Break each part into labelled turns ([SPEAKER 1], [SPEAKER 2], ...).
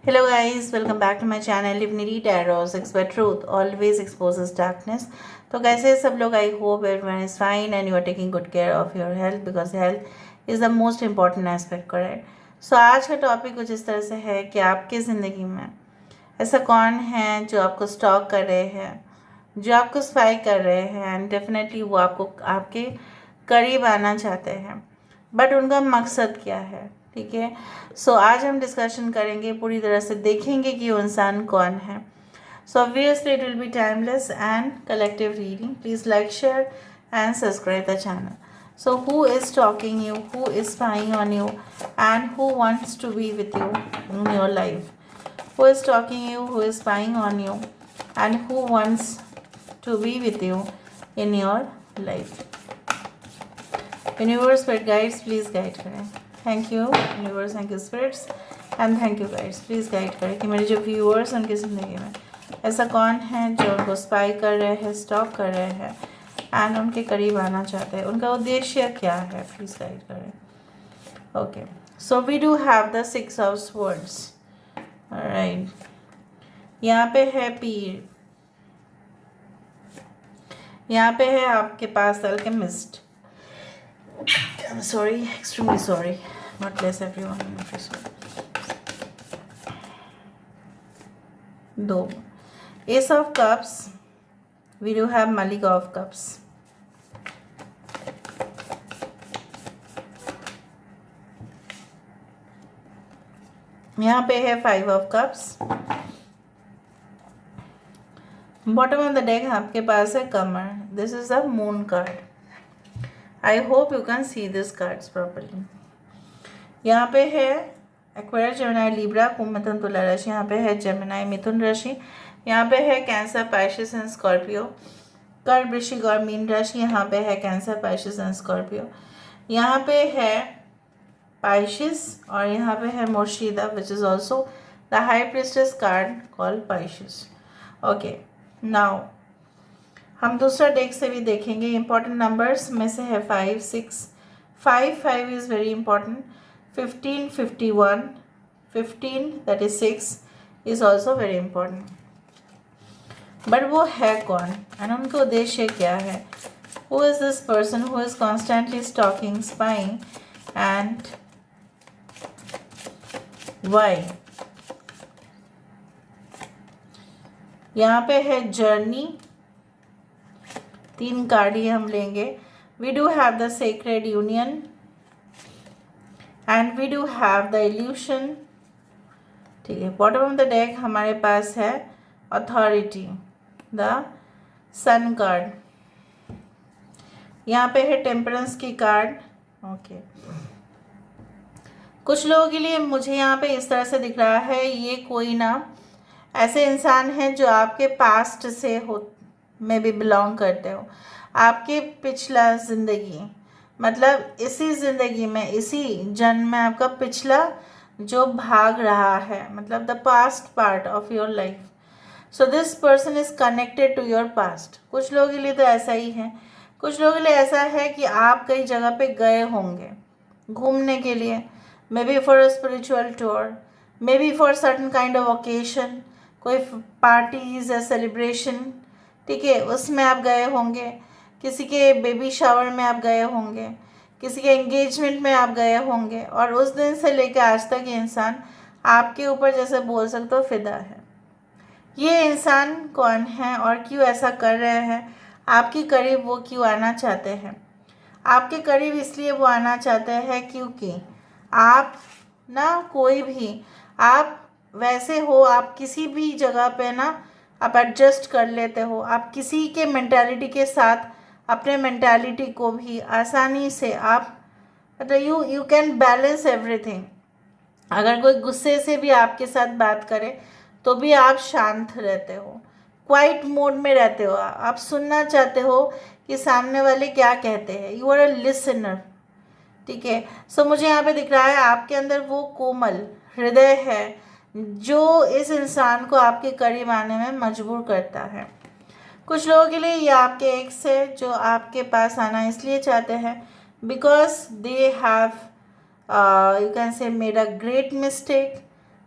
[SPEAKER 1] Hello guys, welcome back to my channel. If Nidhi Taros, expert truth, always exposes darkness. तो कैसे सब लोग, I hope everyone is fine and you are taking good care of your health because health is the most important aspect, correct? So आज का topic कुछ इस तरह से है कि आपकी ज़िंदगी में ऐसा कौन है जो आपको स्टॉक कर रहे हैं, जो आपको स्पाई कर रहे हैं एंड डेफिनेटली वो आपको आपके करीब आना चाहते हैं, बट उनका मकसद क्या है। ठीक है, सो आज हम डिस्कशन करेंगे, पूरी तरह से देखेंगे कि वो इंसान कौन है। So obviously it will be timeless and collective reading. Please like, share and subscribe the channel. So who is stalking you, who is spying on you, and who wants to be with you in your life? Who is stalking you, who is spying on you, and who wants to be with you in your life? Universe spirit guides please guide करें। Thank you universe, thank you spirits and thank you guides, please guide करें कि मेरे जो viewers हैं उनकी ज़िंदगी में ऐसा कौन है जो उनको स्पाई कर रहे हैं, स्टॉक कर रहे हैं एंड उनके करीब आना चाहते हैं। उनका उद्देश्य क्या है, प्लीज़ गाइड करें। Okay, so we do have the 6 of swords. Right, यहाँ पे है पीर, यहाँ पे है आपके पास alchemist. I'm sorry, extremely sorry. God bless everyone in episode. दो Ace of Cups, we do have Malik of Cups. यहाँ पे है 5 of Cups. Bottom of the deck आपके पास है कमर। This is the moon card. I hope you can see this cards properly. यहाँ पे है एक्वेरियस, जेमिनी, लिब्रा, कुंभ, मिथुन, तुला राशि। यहाँ पे है जेमिनी, मिथुन राशि। यहाँ पे है कैंसर, पाइसेस एंड स्कॉर्पियो। कर्क, वृश्चिक और मीन राशि। यहाँ पे है कैंसर, पाइसेस एंड स्कॉर्पियो। यहाँ पे है पाइसेस और यहाँ पे है मोर्शिदा, which is also the high priestess card called Pisces. Okay, now हम दूसरा डेक से भी देखेंगे। इंपॉर्टेंट नंबर्स में से है 5, 6, 5 is very important. 15, 51, 15 that is 6 is also very important. But वो है कौन एंड उनका उद्देश्य क्या है? Who is this person who is constantly stalking, spying and why? यहाँ पे है जर्नी, 3 कार्ड ही हम लेंगे। We do have the sacred union and we do have the illusion. ठीक है, बॉटम ऑफ द डेक हमारे पास है अथॉरिटी, द सन कार्ड। यहाँ पे है टेम्परेंस की कार्ड। ओके, कुछ लोगों के लिए मुझे यहाँ पे इस तरह से दिख रहा है, ये कोई ना ऐसे इंसान हैं जो आपके पास्ट से हो में भी बिलोंग करते हो। आपके पिछला ज़िंदगी, मतलब इसी ज़िंदगी में, इसी जन्म में आपका पिछला जो भाग रहा है, मतलब the past part of your life. So this person is connected to your past. कुछ लोगों के लिए तो ऐसा ही है, कुछ लोगों के लिए ऐसा है कि आप कई जगह पे गए होंगे घूमने के लिए, may be for a spiritual tour, may be for certain kind of occasion, कोई पार्टीज या सेलिब्रेशन, ठीक है, उसमें आप गए होंगे। किसी के बेबी शावर में आप गए होंगे, किसी के एंगेजमेंट में आप गए होंगे, और उस दिन से लेकर आज तक ये इंसान आपके ऊपर, जैसे बोल सकते हो, फिदा है। ये इंसान कौन है और क्यों ऐसा कर रहे हैं? आपके करीब वो क्यों आना चाहते हैं? आपके करीब इसलिए वो आना चाहते हैं क्योंकि आप ना, कोई भी आप वैसे हो, आप किसी भी जगह पे ना आप एडजस्ट कर लेते हो। आप किसी के मेंटालिटी के साथ अपने मेंटालिटी को भी आसानी से आप, मतलब यू कैन बैलेंस एवरीथिंग। अगर कोई गुस्से से भी आपके साथ बात करे तो भी आप शांत रहते हो, क्वाइट मोड में रहते हो। आप सुनना चाहते हो कि सामने वाले क्या कहते हैं। यू आर अ लिसनर, ठीक है। सो मुझे यहाँ पे दिख रहा है आपके अंदर वो कोमल हृदय है जो इस इंसान को आपके करीब आने में मजबूर करता है। कुछ लोगों के लिए ये आपके एक्स है जो आपके पास आना इसलिए चाहते हैं because they have you can say made a great mistake,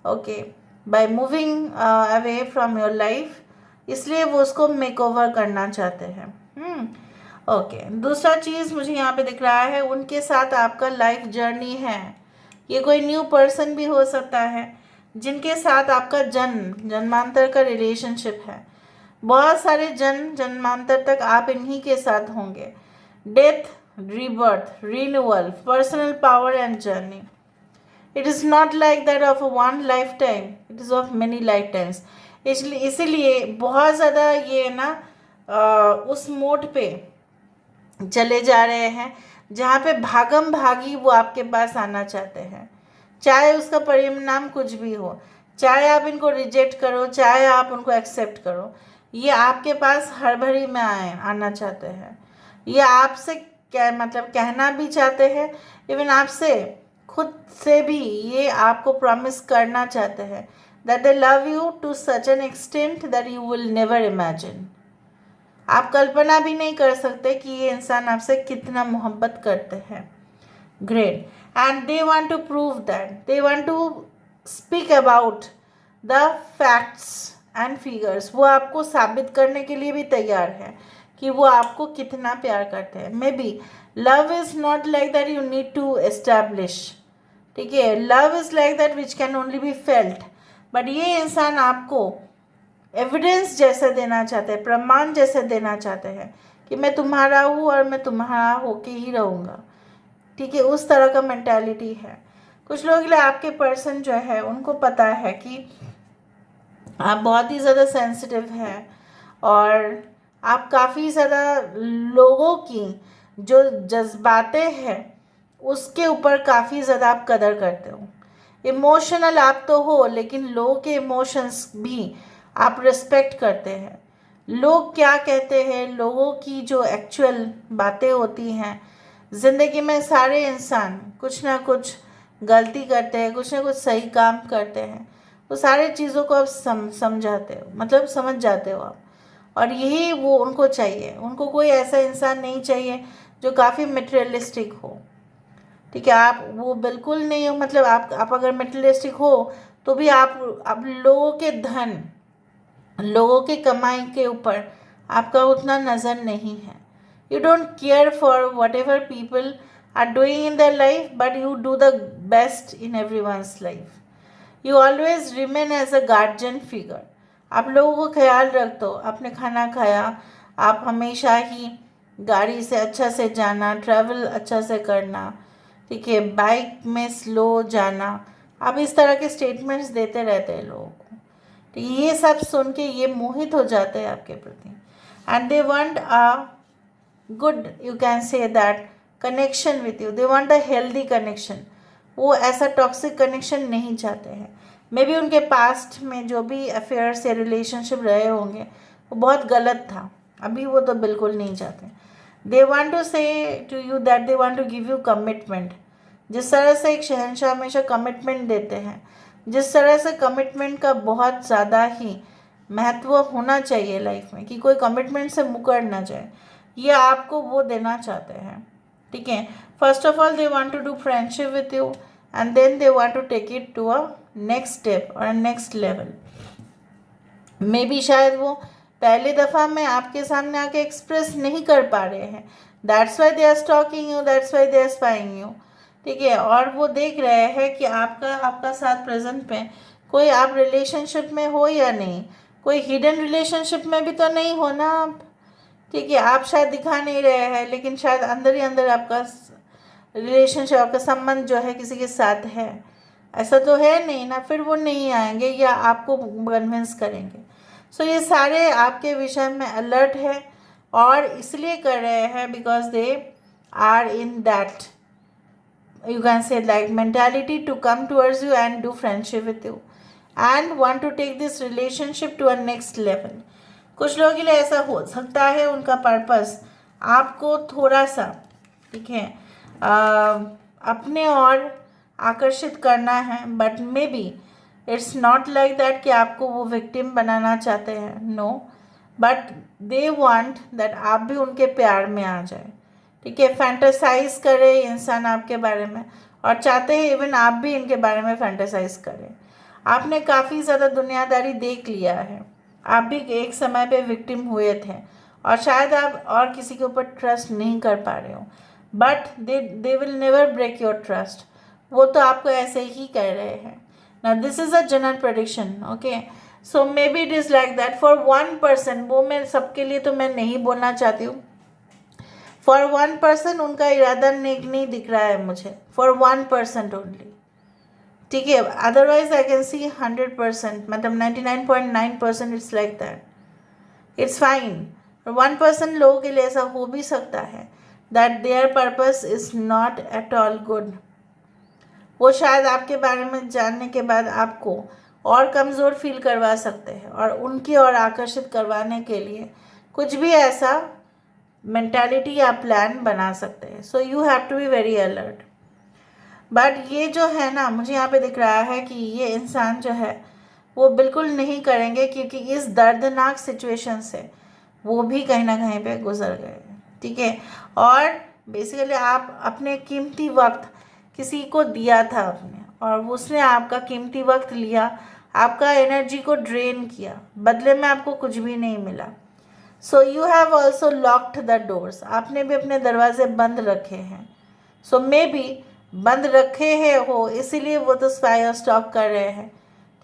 [SPEAKER 1] okay, by moving away from your life, इसलिए वो उसको मेक ओवर करना चाहते हैं। ओके, दूसरा चीज़ मुझे यहाँ पे दिख रहा है, उनके साथ आपका लाइफ जर्नी है। ये कोई न्यू पर्सन भी हो सकता है जिनके साथ आपका जन्मांतर का रिलेशनशिप है। बहुत सारे जन्मांतर तक आप इन्हीं के साथ होंगे। Death, rebirth, renewal, personal power and journey. It is not like that of one life time, it is of many life times. इसीलिए बहुत ज़्यादा ये ना उस मोड पे चले जा रहे हैं जहाँ पे भागम भागी वो आपके पास आना चाहते हैं, चाहे उसका परिणाम कुछ भी हो, चाहे आप इनको रिजेक्ट करो, चाहे आप उनको एक्सेप्ट करो, ये आपके पास हड़बड़ी में आना चाहते हैं। ये आपसे क्या मतलब कहना भी चाहते हैं, इवन आपसे खुद से भी ये आपको प्रॉमिस करना चाहते हैं that they love you to such an extent that you will never imagine. आप कल्पना भी नहीं कर सकते कि ये इंसान आपसे कितना मोहब्बत करते हैं। Great, and they want to prove that, they want to speak about the facts and figures. वो आपको साबित करने के लिए भी तैयार है कि वो आपको कितना प्यार करते हैं। Maybe love is not like that you need to establish, ठीक है, love is like that which can only be felt. But ये इंसान आपको एविडेंस जैसे देना चाहते हैं, प्रमाण जैसे देना चाहते हैं कि मैं तुम्हारा हूँ और मैं तुम्हारा होके ही रहूँगा, ठीक है, उस तरह का मेंटालिटी है। कुछ लोगों के लिए आपके पर्सन जो है उनको पता है कि आप बहुत ही ज़्यादा सेंसिटिव हैं और आप काफ़ी ज़्यादा लोगों की जो जज्बातें हैं उसके ऊपर काफ़ी ज़्यादा आप कदर करते हो। इमोशनल आप तो हो, लेकिन लोगों के इमोशंस भी आप रिस्पेक्ट करते हैं। लोग क्या कहते हैं, लोगों की जो एक्चुअल बातें होती हैं ज़िंदगी में, सारे इंसान कुछ ना कुछ गलती करते हैं, कुछ ना कुछ सही काम करते हैं, वो सारे चीज़ों को आप समझाते हो, मतलब समझ जाते हो आप। और यही वो उनको चाहिए, उनको कोई ऐसा इंसान नहीं चाहिए जो काफ़ी मटेरियलिस्टिक हो, ठीक है। आप वो बिल्कुल नहीं हो, मतलब आप अगर मटेरियलिस्टिक हो तो भी आप लोगों के धन, लोगों के कमाई के ऊपर आपका उतना नज़र नहीं है। You don't care for whatever people are doing in their life, but you do the best in every one's life. You always remain as a guardian figure. आप लोगों को ख्याल रखते हो, आपने खाना खाया, आप हमेशा ही गाड़ी से अच्छा से जाना, ट्रैवल अच्छा से करना, ठीक है, बाइक में स्लो जाना, आप इस तरह के स्टेटमेंट्स देते रहते हैं लोगों को। तो ये सब सुन के ये मोहित हो जाते हैं आपके प्रति, and they want a good, you can say that, connection with you. They want a healthy connection. वो ऐसा टॉक्सिक कनेक्शन नहीं चाहते हैं। मे बी उनके पास्ट में जो भी अफेयर्स या रिलेशनशिप रहे होंगे वो बहुत गलत था, अभी वो तो बिल्कुल नहीं चाहते। They want to say to you that they want to give you commitment. जिस तरह से एक शहंशाह हमेशा कमिटमेंट देते हैं, जिस तरह से कमिटमेंट का बहुत ज़्यादा ही महत्व होना चाहिए लाइफ में, कि कोई कमिटमेंट से मुकर ना जाए, ये आपको वो देना चाहते हैं, ठीक है। First of all they want to do friendship with you, and then they want to take it to a next step और नेक्स्ट लेवल। मे बी शायद वो पहली दफ़ा में आपके सामने आके एक्सप्रेस नहीं कर पा रहे हैं, that's why they are stalking you, that's why they are spying you, ठीक है। और वो देख रहे हैं कि आपका साथ प्रेजेंट में कोई आप रिलेशनशिप में हो या नहीं, कोई हिडन रिलेशनशिप में भी तो नहीं हो ना आप, ठीक है। आप शायद दिखा नहीं रहे हैं, लेकिन शायद अंदर ही अंदर आपका रिलेशनशिप, आपका संबंध जो है किसी के साथ है, ऐसा तो है नहीं ना, फिर वो नहीं आएंगे या आपको कन्विंस करेंगे। सो ये सारे आपके विषय में अलर्ट है, और इसलिए कर रहे हैं because they are in that, you can say, like mentality to come towards you and do friendship with you and want to take this relationship to a next level. कुछ लोगों के लिए ऐसा हो सकता है, उनका पर्पस आपको थोड़ा सा, ठीक है, अपने और आकर्षित करना है, but maybe it's not like that कि आपको वो विक्टिम बनाना चाहते हैं, no, but they want that आप भी उनके प्यार में आ जाए, ठीक है। फैंटेसाइज करे इंसान आपके बारे में, और चाहते हैं इवन आप भी इनके बारे में फैंटेसाइज करें। आपने काफ़ी ज़्यादा दुनियादारी देख लिया है, आप भी एक समय पे विक्टिम हुए थे और शायद आप और किसी के ऊपर ट्रस्ट नहीं कर पा रहे हो, but they will never break your trust. वो तो आपको ऐसे ही कह रहे हैं ना। This is a general prediction, okay. So maybe it is like that for one person. वो मैं सबके लिए तो मैं नहीं बोलना चाहती हूँ। फॉर वन पर्सन उनका इरादा नेक नहीं दिख रहा है मुझे, फॉर 1% ओनली, ठीक है। अदरवाइज आई कैन सी 100%, मतलब 99.9% it's like that, it's fine. 1% लोगों के लिए ऐसा हो भी सकता है that there purpose is not at all good. वो शायद आपके बारे में जानने के बाद आपको और कमज़ोर फील करवा सकते हैं और उनकी ओर आकर्षित करवाने के लिए कुछ भी ऐसा मेंटालिटी या प्लान बना सकते हैं। So you have to be very alert. But ये जो है ना, मुझे यहाँ पे दिख रहा है कि ये इंसान जो है वो बिल्कुल नहीं करेंगे, क्योंकि इस दर्दनाक सिचुएशन से वो भी कहीं ना कहीं पे गुजर गए, ठीक है। और बेसिकली आप अपने कीमती वक्त किसी को दिया था आपने, और उसने आपका कीमती वक्त लिया, आपका एनर्जी को ड्रेन किया, बदले में आपको कुछ भी नहीं मिला। सो you have also locked the doors. आपने भी अपने दरवाजे बंद रखे हैं। सो मे बी बंद रखे हैं हो, इसीलिए वो तो स्पाई और स्टॉक कर रहे हैं,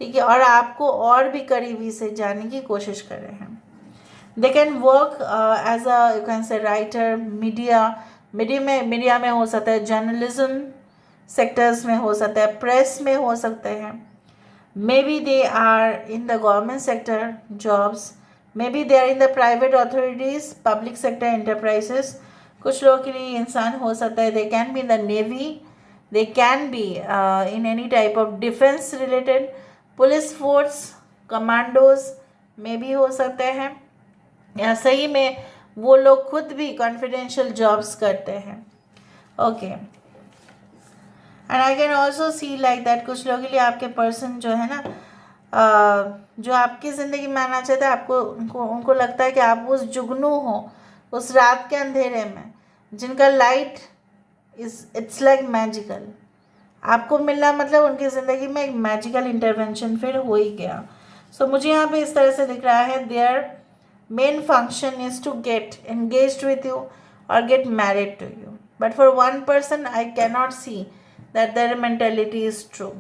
[SPEAKER 1] ठीक है, और आपको और भी करीबी से जाने की कोशिश कर रहे हैं। They can work as a you can say writer, media में हो सकता है, जर्नलिज्म सेक्टर्स में हो सकता है, प्रेस में हो सकते हैं। Maybe they are in the government sector jobs, maybe they are in the private authorities, public sector enterprises. कुछ लोगों के लिए इंसान हो सकता है they can be in the navy, they can be in any type of defence related, police force, commandos में भी हो सकते हैं, या सही में वो लोग खुद भी कॉन्फिडेंशियल जॉब्स करते हैं, okay. And I can also see like that कुछ लोगों के लिए आपके पर्सन जो है ना, जो आपकी ज़िंदगी में आना चाहते हैं, आपको उनको लगता है कि आप उस जुगनू हो उस रात के अंधेरे में, जिनका लाइट इट्स लाइक मैजिकल। आपको मिलना मतलब उनकी ज़िंदगी में एक मैजिकल इंटरवेंशन फिर हो ही गया। सो मुझे यहाँ पे इस तरह से दिख रहा है their main function is to get engaged with you और get married to you, but for one person I cannot see that their mentality is true.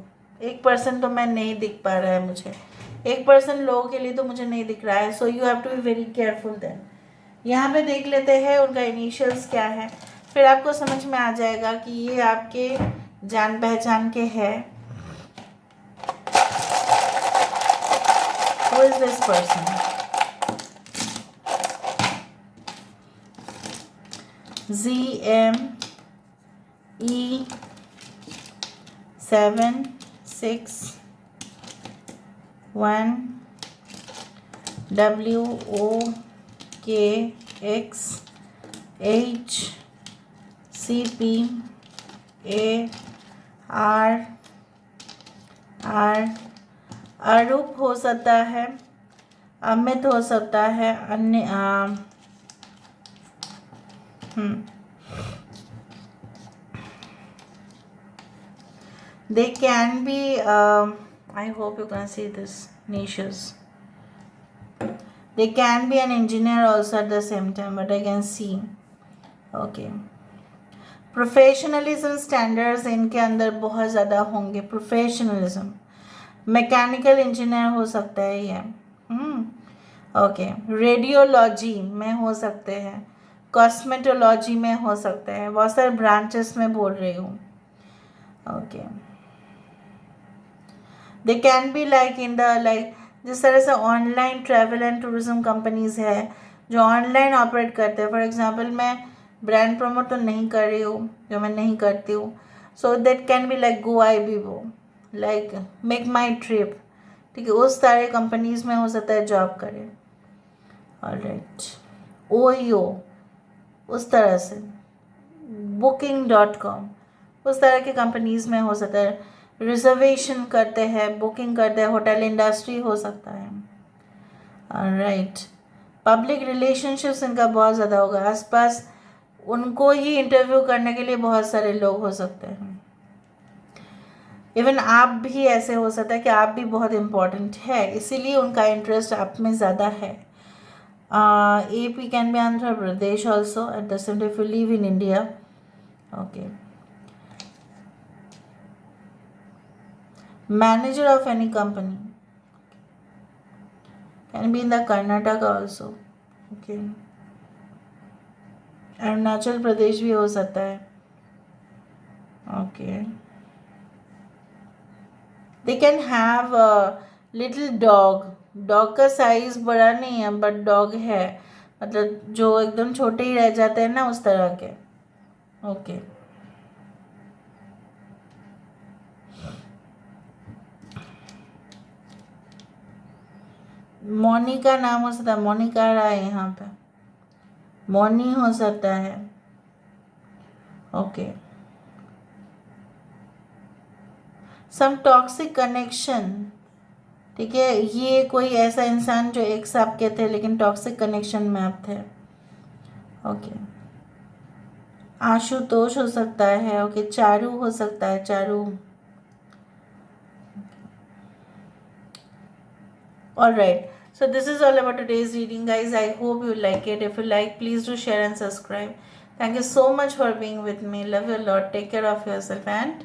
[SPEAKER 1] एक पर्सन तो मैं नहीं दिख पा रहा है मुझे, एक पर्सन लोगों के लिए तो मुझे नहीं दिख रहा है। So you have to be very careful then. यहाँ पे देख लेते हैं उनका इनिशियल्स क्या है, फिर आपको समझ में आ जाएगा कि ये आपके जान पहचान के हैं। Who is this person? ZME761WOKX7WOKAR अरूप हो सकता है, अमित हो सकता है, अन्य they can be I hope you can see this niches. They can be an engineer also at the same time, but I can see, okay. Professionalism standards इनके अंदर बहुत ज़्यादा होंगे। प्रोफेशनलिज्म, मैकेनिकल इंजीनियर हो सकता है ये, ओके। रेडियोलॉजी में हो सकते हैं, कॉस्मेटोलॉजी में हो सकते हैं, बहुत सारे ब्रांचेस में बोल रही हूँ, okay. They can be like in the like जिस तरह से online travel and tourism companies है जो ऑनलाइन ऑपरेट करते हैं। फॉर एग्जांपल मैं ब्रांड प्रमोट तो नहीं कर रही हूँ, जो मैं नहीं करती हूँ। So that can be like go I be वो, लाइक मेक माई ट्रिप, ठीक है, उस तरह कंपनीज में हो सकता है जॉब करें, ऑलराइट। ओयो उस तरह से, booking.com उस तरह के कंपनीज में हो सकता है, रिजर्वेशन करते हैं, बुकिंग करते हैं, होटल इंडस्ट्री हो सकता है, ऑलराइट। पब्लिक रिलेशनशिप्स इनका बहुत ज़्यादा होगा, आसपास उनको ही इंटरव्यू करने के लिए बहुत सारे लोग हो सकते हैं। इवन आप भी ऐसे हो सकता है कि आप भी बहुत इम्पोर्टेंट है, इसीलिए उनका इंटरेस्ट आप में ज़्यादा है. AP can be Andhra Pradesh also at the same time if you live in India. Okay. Manager of any company can be in the Karnataka also. Okay. Arunachal Pradesh भी हो सकता है. Okay. They can have little dog. Dog का size बड़ा नहीं है but dog है, मतलब जो एकदम छोटे ही रह जाते हैं ना उस तरह के. ओके. मोनिका नाम हो सकता है. मोनिका रहा है यहाँ पे. मोनी हो सकता है. ओके. सम टॉक्सिक कनेक्शन. ठीक है, ये कोई ऐसा इंसान जो एक से आपके थे लेकिन टॉक्सिक कनेक्शन में आप थे. ओके. आशुतोष हो सकता है. ओके. चारू हो सकता है. Charu. Alright, so this is all about today's reading, guys. I hope you like it. If you like, please do share and subscribe. Thank you so much for being with me. Love you a lot. Take care of yourself and